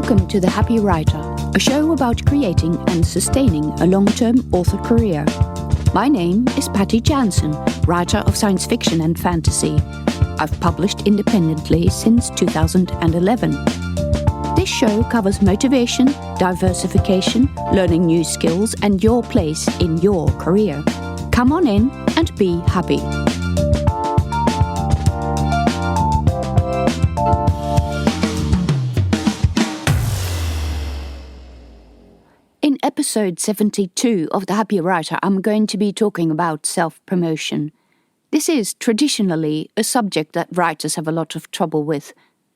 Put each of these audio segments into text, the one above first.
Welcome to The Happy Writer, a show about creating and sustaining a long-term author career. My name is Patty Jansen, writer of science fiction and fantasy. I've published independently since 2011. This show covers motivation, diversification, learning new skills, and your place in your career. Come on in and be happy. In episode 72 of The Happy Writer, I'm going to be talking about self-promotion. This is traditionally a subject that writers have a lot of trouble with.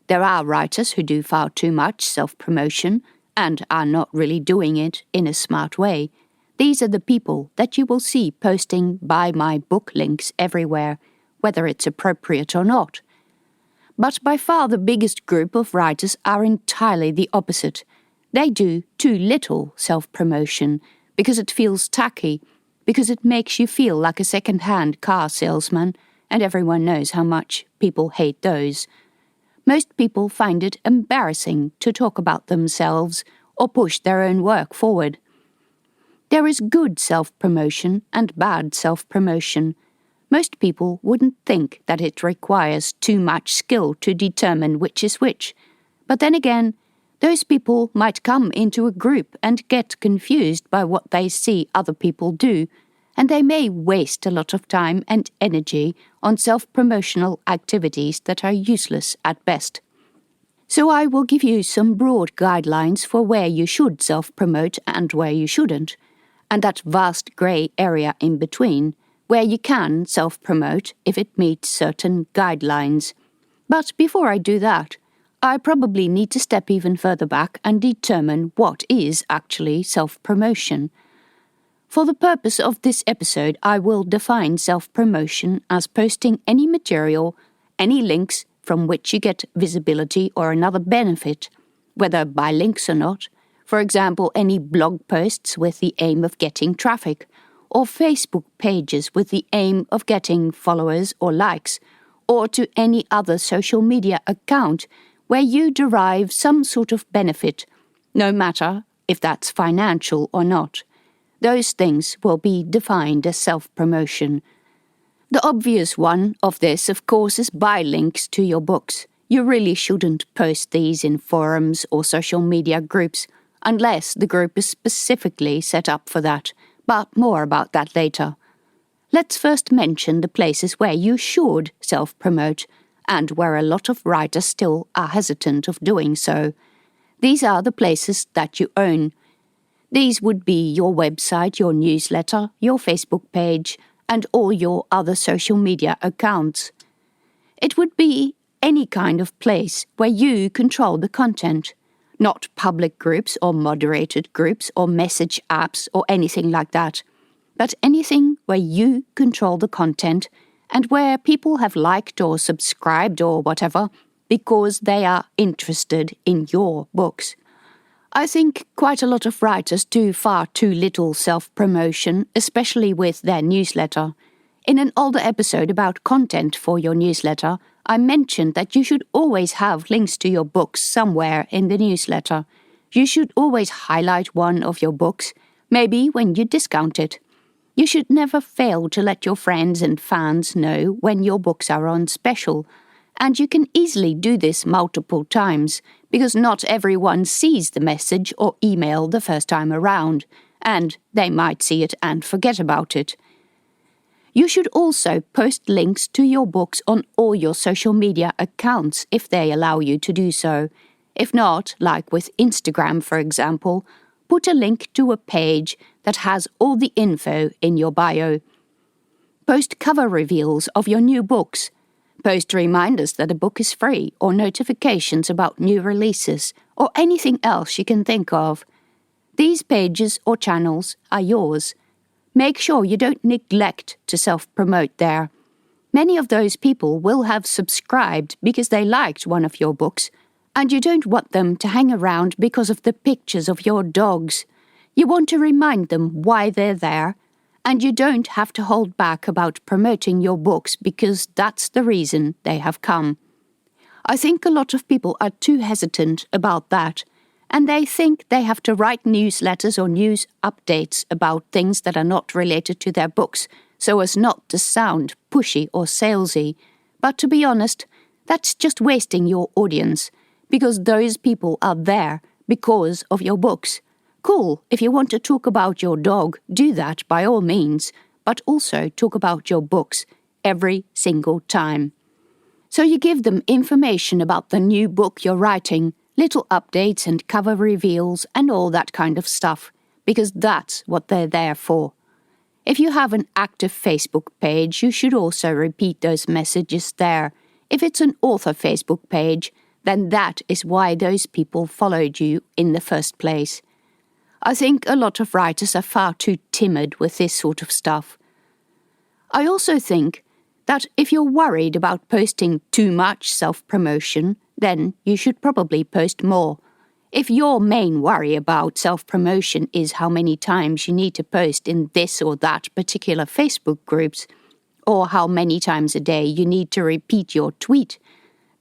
There are writers who do far too much self-promotion and are not really doing it in a smart way. These are the people that you will see posting buy my book links everywhere, whether it's appropriate or not. But by far the biggest group of writers are entirely the opposite. They do too little self-promotion because it feels tacky, because it makes you feel like a second-hand car salesman, and everyone knows how much people hate those. Most people find it embarrassing to talk about themselves or push their own work forward. There is good self-promotion and bad self-promotion. Most people wouldn't think that it requires too much skill to determine which is which. But then again, those people might come into a group and get confused by what they see other people do, and they may waste a lot of time and energy on self-promotional activities that are useless at best. So I will give you some broad guidelines for where you should self-promote and where you shouldn't, and that vast grey area in between, where you can self-promote if it meets certain guidelines. But before I do that, I probably need to step even further back and determine what is actually self-promotion. For the purpose of this episode, I will define self-promotion as posting any material, any links from which you get visibility or another benefit, whether by links or not. For example, any blog posts with the aim of getting traffic, or Facebook pages with the aim of getting followers or likes, or to any other social media account where you derive some sort of benefit, no matter if that's financial or not. Those things will be defined as self-promotion. The obvious one of this, of course, is buy links to your books. You really shouldn't post these in forums or social media groups, unless the group is specifically set up for that, but more about that later. Let's first mention the places where you should self-promote, and where a lot of writers still are hesitant of doing so. These are the places that you own. These would be your website, your newsletter, your Facebook page, and all your other social media accounts. It would be any kind of place where you control the content, not public groups or moderated groups or message apps or anything like that, but anything where you control the content and where people have liked or subscribed or whatever because they are interested in your books. I think quite a lot of writers do far too little self-promotion, especially with their newsletter. In an older episode about content for your newsletter, I mentioned that you should always have links to your books somewhere in the newsletter. You should always highlight one of your books, maybe when you discount it. You should never fail to let your friends and fans know when your books are on special, and you can easily do this multiple times, because not everyone sees the message or email the first time around, and they might see it and forget about it. You should also post links to your books on all your social media accounts if they allow you to do so. If not, like with Instagram for example, put a link to a page that has all the info in your bio. Post cover reveals of your new books. Post reminders that a book is free or notifications about new releases or anything else you can think of. These pages or channels are yours. Make sure you don't neglect to self-promote there. Many of those people will have subscribed because they liked one of your books, and you don't want them to hang around because of the pictures of your dogs. You want to remind them why they're there, and you don't have to hold back about promoting your books because that's the reason they have come. I think a lot of people are too hesitant about that. and they think they have to write newsletters or news updates about things that are not related to their books, so as not to sound pushy or salesy. But to be honest, that's just wasting your audience, because those people are there because of your books. Cool, if you want to talk about your dog, do that by all means, but also talk about your books every single time. So you give them information about the new book you're writing, little updates and cover reveals and all that kind of stuff, because that's what they're there for. If you have an active Facebook page, you should also repeat those messages there. If it's an author Facebook page, then that is why those people followed you in the first place. I think a lot of writers are far too timid with this sort of stuff. I also think that if you're worried about posting too much self-promotion, then you should probably post more. If your main worry about self-promotion is how many times you need to post in this or that particular Facebook groups, or how many times a day you need to repeat your tweet,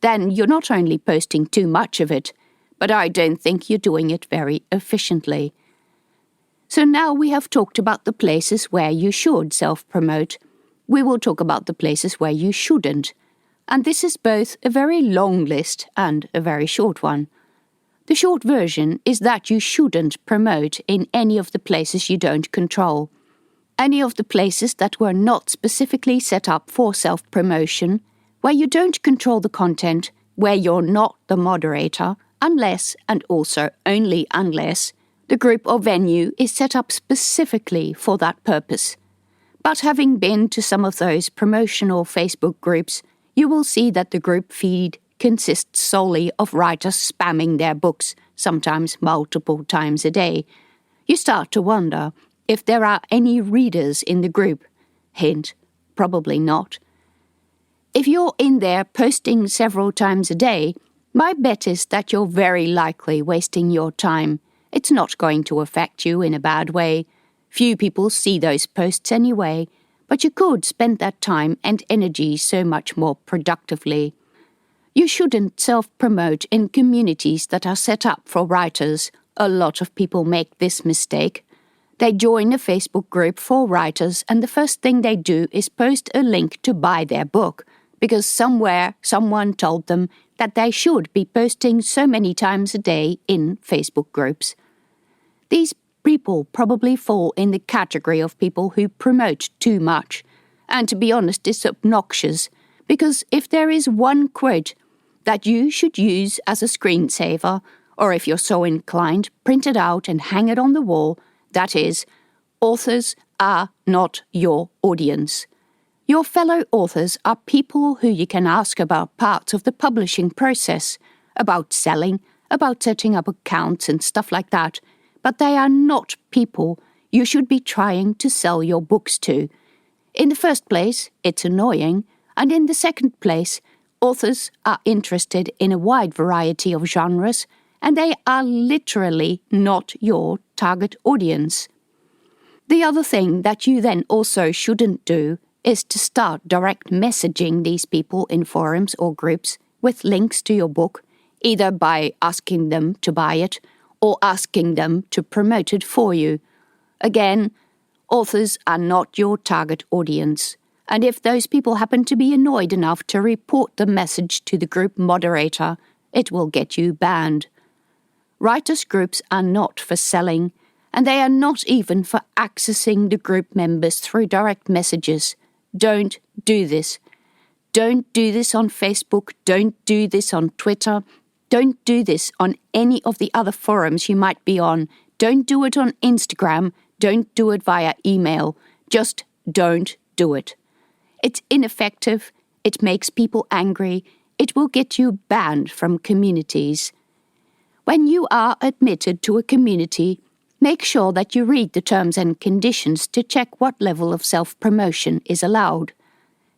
then you're not only posting too much of it, but I don't think you're doing it very efficiently. So now we have talked about the places where you should self-promote. We will talk about the places where you shouldn't. And this is both a very long list and a very short one. The short version is that you shouldn't promote in any of the places you don't control. Any of the places that were not specifically set up for self-promotion, where you don't control the content, where you're not the moderator, unless, and also only unless, the group or venue is set up specifically for that purpose. But having been to some of those promotional Facebook groups, you will see that the group feed consists solely of writers spamming their books, sometimes multiple times a day. You start to wonder if there are any readers in the group. Hint, probably not. If you're in there posting several times a day, my bet is that you're very likely wasting your time. It's not going to affect you in a bad way. Few people see those posts anyway, but you could spend that time and energy so much more productively. You shouldn't self-promote in communities that are set up for writers. A lot of people make this mistake. They join a Facebook group for writers, and the first thing they do is post a link to buy their book, because somewhere someone told them that they should be posting so many times a day in Facebook groups. These people probably fall in the category of people who promote too much. And to be honest, it's obnoxious, because if there is one quote that you should use as a screensaver, or if you're so inclined, print it out and hang it on the wall, that is, authors are not your audience. Your fellow authors are people who you can ask about parts of the publishing process, about selling, about setting up accounts and stuff like that, but they are not people you should be trying to sell your books to. In the first place, it's annoying, and in the second place, authors are interested in a wide variety of genres, and they are literally not your target audience. The other thing that you then also shouldn't do is to start direct messaging these people in forums or groups with links to your book, either by asking them to buy it or asking them to promote it for you. Again, authors are not your target audience, and if those people happen to be annoyed enough to report the message to the group moderator, it will get you banned. Writers' groups are not for selling, and they are not even for accessing the group members through direct messages. Don't do this. Don't do this on Facebook. Don't do this on Twitter. Don't do this on any of the other forums you might be on. Don't do it on Instagram. Don't do it via email. Just don't do it. It's ineffective. It makes people angry. It will get you banned from communities. When you are admitted to a community, make sure that you read the terms and conditions to check what level of self-promotion is allowed.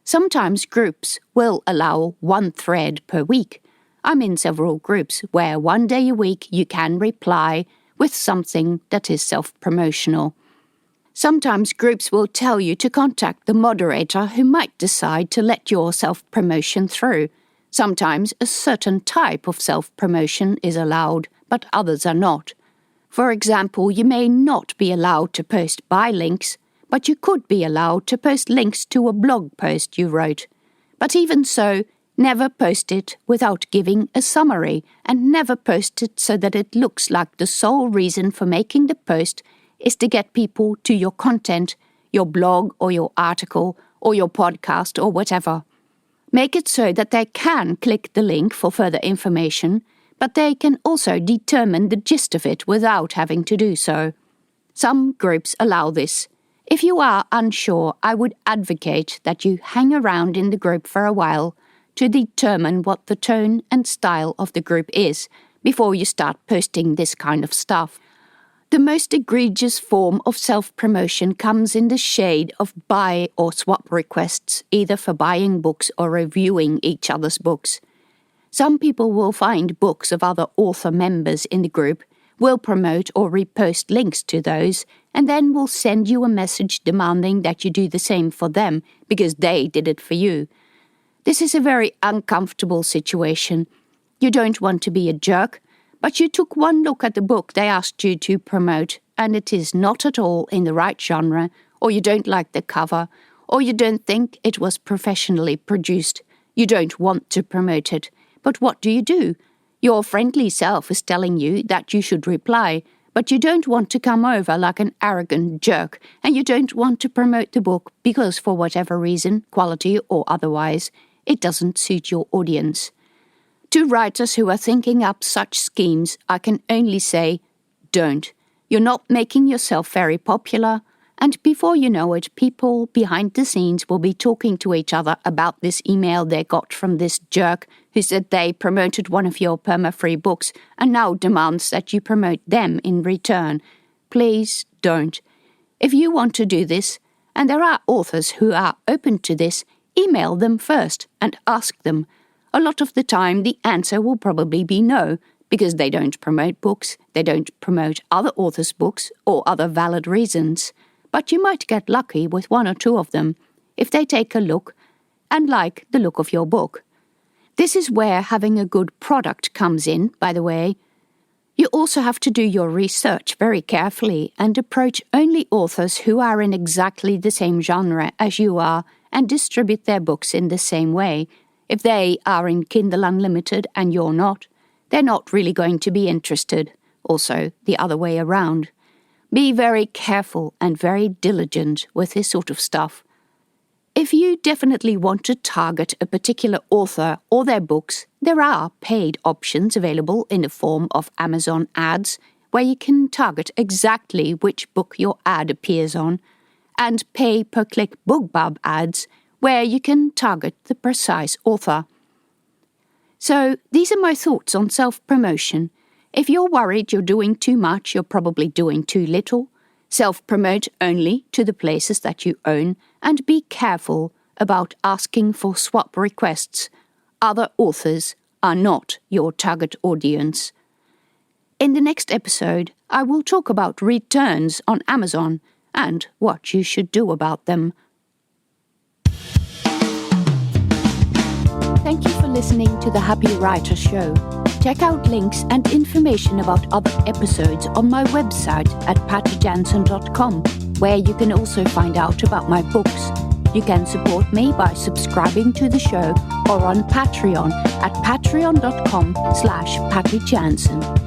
Sometimes groups will allow one thread per week. I'm in several groups where one day a week you can reply with something that is self-promotional. Sometimes groups will tell you to contact the moderator who might decide to let your self-promotion through. Sometimes a certain type of self-promotion is allowed, but others are not. For example, you may not be allowed to post buy links, but you could be allowed to post links to a blog post you wrote. But even so, never post it without giving a summary, and never post it so that it looks like the sole reason for making the post is to get people to your content, your blog or your article or your podcast or whatever. Make it so that they can click the link for further information, but they can also determine the gist of it without having to do so. Some groups allow this. If you are unsure, I would advocate that you hang around in the group for a while to determine what the tone and style of the group is before you start posting this kind of stuff. The most egregious form of self-promotion comes in the shade of buy or swap requests, either for buying books or reviewing each other's books. Some people will find books of other author members in the group, will promote or repost links to those, and then will send you a message demanding that you do the same for them because they did it for you. This is a very uncomfortable situation. You don't want to be a jerk, but you took one look at the book they asked you to promote, and it is not at all in the right genre, or you don't like the cover, or you don't think it was professionally produced. You don't want to promote it. But what do? Your friendly self is telling you that you should reply, but you don't want to come over like an arrogant jerk, and you don't want to promote the book because for whatever reason, quality or otherwise, it doesn't suit your audience. To writers who are thinking up such schemes, I can only say, don't. You're not making yourself very popular, and before you know it, people behind the scenes will be talking to each other about this email they got from this jerk who said they promoted one of your perma-free books and now demands that you promote them in return. Please don't. If you want to do this, and there are authors who are open to this, email them first and ask them. A lot of the time, the answer will probably be no, because they don't promote books, they don't promote other authors' books, or other valid reasons. But you might get lucky with one or two of them, if they take a look and like the look of your book. This is where having a good product comes in, by the way. You also have to do your research very carefully and approach only authors who are in exactly the same genre as you are and distribute their books in the same way. If they are in Kindle Unlimited and you're not, they're not really going to be interested. Also, the other way around. Be very careful and very diligent with this sort of stuff. If you definitely want to target a particular author or their books, there are paid options available in the form of Amazon ads, where you can target exactly which book your ad appears on, and pay-per-click BookBub ads, where you can target the precise author. So, these are my thoughts on self-promotion. If you're worried you're doing too much, you're probably doing too little. Self-promote only to the places that you own, and be careful about asking for swap requests. Other authors are not your target audience. In the next episode, I will talk about returns on Amazon and what you should do about them. Thank you for listening to the Happy Writer Show. Check out links and information about other episodes on my website at pattyjansen.com, where you can also find out about my books. You can support me by subscribing to the show or on Patreon at patreon.com/pattyjansen.